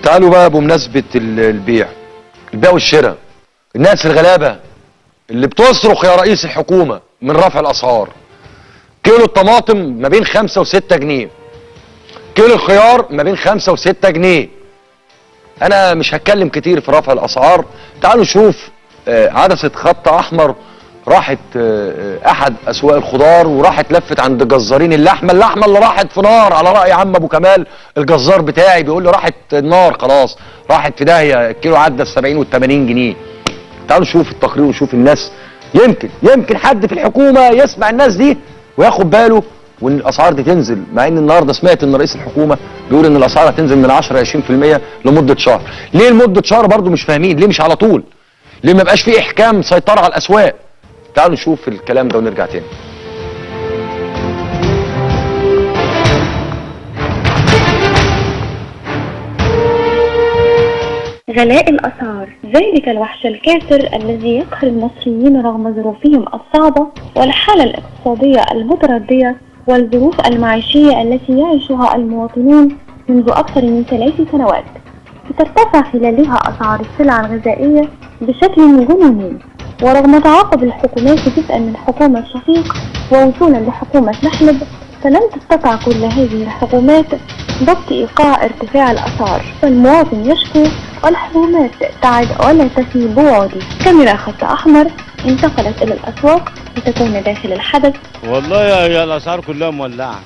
تعالوا بقى بمناسبة البيع والشراء، الناس الغلابة اللي بتصرخ يا رئيس الحكومة من رفع الأسعار. كيلو الطماطم ما بين 5 و6 جنيه، كيلو الخيار ما بين 5 و6 جنيه. أنا مش هتكلم كتير في رفع الأسعار. تعالوا نشوف عدسة خط أحمر راحت أحد أسواق الخضار وراحت لفت عند جزارين اللحمة اللي راحت في نار، على رأي عم أبو كمال الجزار بتاعي بيقول له راحت النار خلاص، راحت في داهية، الكيلو عدى ال70 وال80 جنيه. تعالوا نشوف التقرير ونشوف الناس، يمكن حد في الحكومة يسمع الناس دي وياخد باله وان الاسعار دي تنزل، مع ان النهارده سمعت ان رئيس الحكومه بيقول ان الاسعار هتنزل من 10 ل 20% لمده شهر. ليه لمده شهر؟ برضه مش فاهمين ليه مش على طول، ليه ما يبقاش في احكام سيطره على الاسواق. تعالوا نشوف الكلام ده ونرجع تاني. غلاء الأسعار ذلك الوحش الكاسر الذي يقهر المصريين رغم ظروفهم الصعبة والحالة الاقتصادية المتردية والظروف المعيشية التي يعيشها المواطنون منذ أكثر من 3 سنوات، لترتفع خلالها أسعار السلع الغذائية بشكل جنوني. ورغم تعاقب الحكومات جزءا من حكومة شقيق ووصولا لحكومة محلب، فلم تستطع كل هذه الحكومات ضبط إيقاع ارتفاع الأسعار، فالمواطن يشكو والحكومات تعد ولا تفي بوعده. كاميرا خط أحمر انتقلت إلى الأسواق لتكون داخل الحدث. والله يا الأسعار كلها مولعة،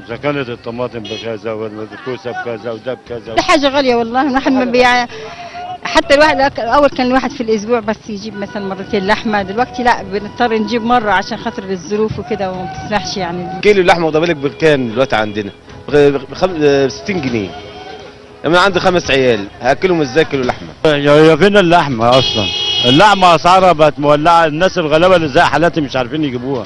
إذا كانت الطماطم بكذا والكوسة بكذا وده بكذا. دي حاجة غالية والله، الواحد ما بيع. حتى الواحد أول كان الواحد في الأسبوع بس يجيب مثلا مرتين لحمة، دلوقتي لا بنضطر نجيب مرة عشان خاطر الظروف وكده وما بتسمحش يعني. كيلو اللحمة واخد بالك بكام دلوقتي عندنا؟ ب 60 جنيه. أنا عندي 5 عيال، هاكلهم ازاي كيلو لحمة؟ يا فين اللحمة أصلا؟ اللحمة أسعارها بقت مولعة، الناس الغلابة اللي زي حالاتي مش عارفين يجيبوها.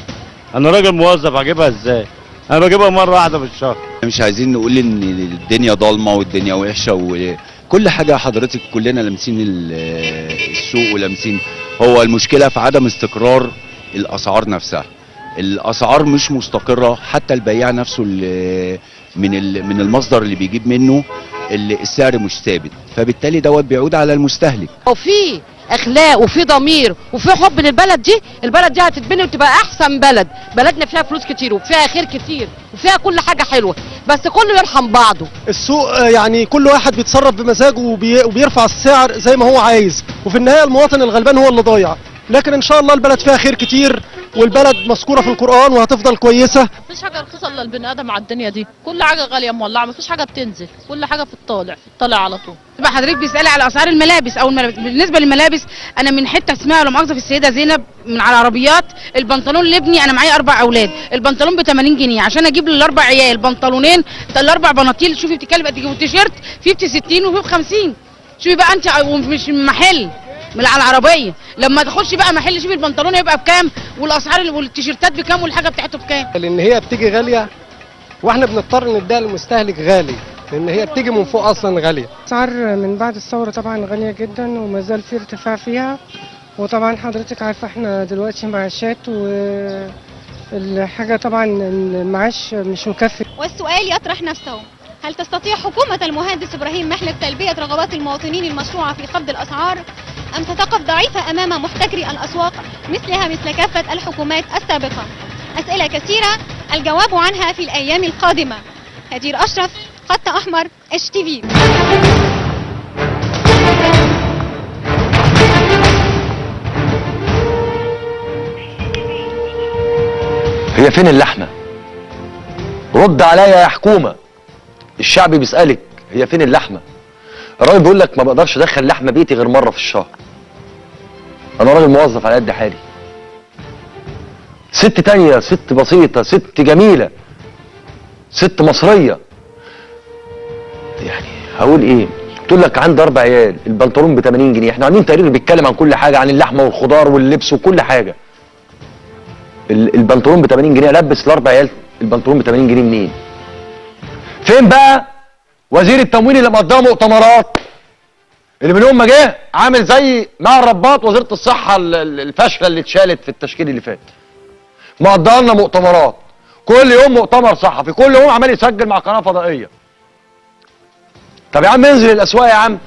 أنا راجل موظف هجيبها ازاي؟ أنا بجيبها مرة واحدة في الشهر. مش عايزين نقول إن الدنيا ضلمة والدنيا وحشة وكل حاجة، حضرتك كلنا لامسين السوق ولامسين. هو المشكلة في عدم استقرار الأسعار نفسها. الأسعار مش مستقرة، حتى البياع نفسه من المصدر اللي بيجيب منه السعر مش ثابت، فبالتالي دوت بيعود على المستهلك. وفي اخلاق وفي ضمير وفي حب للبلد دي، البلد دي هتتبني وتبقى احسن بلد. بلدنا فيها فلوس كتير وفيها خير كتير وفيها كل حاجه حلوه، بس كله يرحم بعضه. السوق يعني كل واحد بيتصرف بمزاجه وبيرفع السعر زي ما هو عايز، وفي النهايه المواطن الغلبان هو اللي ضايع. لكن ان شاء الله البلد فيها خير كتير، والبلد مذكوره في القرآن وهتفضل كويسه. مفيش حاجه رخيصه الا البني ادم على الدنيا دي، كل حاجه غاليه مولعه، مفيش حاجه بتنزل، كل حاجه في الطالع على طول. تبقى حضرتك بيسالي على اسعار الملابس او بالنسبه للملابس، انا من حته اسمها ولا مؤاخذه في السيده زينب من على عربيات. البنطلون لابني، انا معايا 4 اولاد، البنطلون ب 80 جنيه عشان اجيب لل4 عيال بنطلونين، ال4 بناطيل. شوفي بتتكلم قد ايه، والتيشيرت فيه ب 60 وفيه ب 50. شوفي بقى انت، ومش من محل، من على العربيه. لما تخشي بقى محل شوفي البنطلون هيبقى بكام والاسعار والتيشيرتات بكام والحاجه بتاعته بكام. لان هي بتيجي غاليه واحنا بنضطر نديها للمستهلك غالي، لان هي بتيجي من فوق اصلا غاليه. اسعار من بعد الثوره طبعا غاليه جدا وما زال في ارتفاع فيها، وطبعا حضرتك عارفه احنا دلوقتي معاشات والحاجه طبعا المعاش مش مكفي. والسؤال يطرح نفسه، هل تستطيع حكومة المهندس إبراهيم محلب تلبية رغبات المواطنين المشروعة في خفض الأسعار، أم ستقف ضعيفة أمام محتكري الأسواق مثل كافة الحكومات السابقة؟ أسئلة كثيرة الجواب عنها في الأيام القادمة. هدير أشرف، خط أحمر، HTV. هي فين اللحمة؟ رد عليا يا حكومة، الشعب بيسألك هي فين اللحمة؟ الراجل بيقول لك ما بقدرش ادخل لحمة بيتي غير مرة في الشهر. انا راجل موظف على قد حالي. ست تانية، ست بسيطة، ست جميلة، ست مصرية، يعني هقول ايه؟ تقول لك عندي 4 عيال، البنطلون ب 80 جنيه. احنا عاملين تقرير بيتكلم عن كل حاجة، عن اللحمة والخضار واللبس وكل حاجة. البنطلون ب 80 جنيه، البس ال4 عيال البنطلون ب 80 جنيه منين؟ فين بقى وزير التموين اللي مقضيها مؤتمرات، اللي من يوم ما جه عامل زي مع الرباط وزيره الصحه الفاشله اللي اتشالت في التشكيل اللي فات، مقضيها لنا مؤتمرات كل يوم، مؤتمر صحفي كل يوم عمال يسجل مع قناه فضائيه. طب يا عم انزل الاسواق يا عم،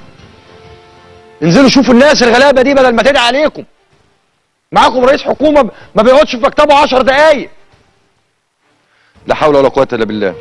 انزلوا شوفوا الناس الغلابه دي بدل ما تدعي عليكم. معاكم رئيس حكومه ما بيقعدش في مكتبه 10 دقايق. لا حول ولا قوه الا بالله.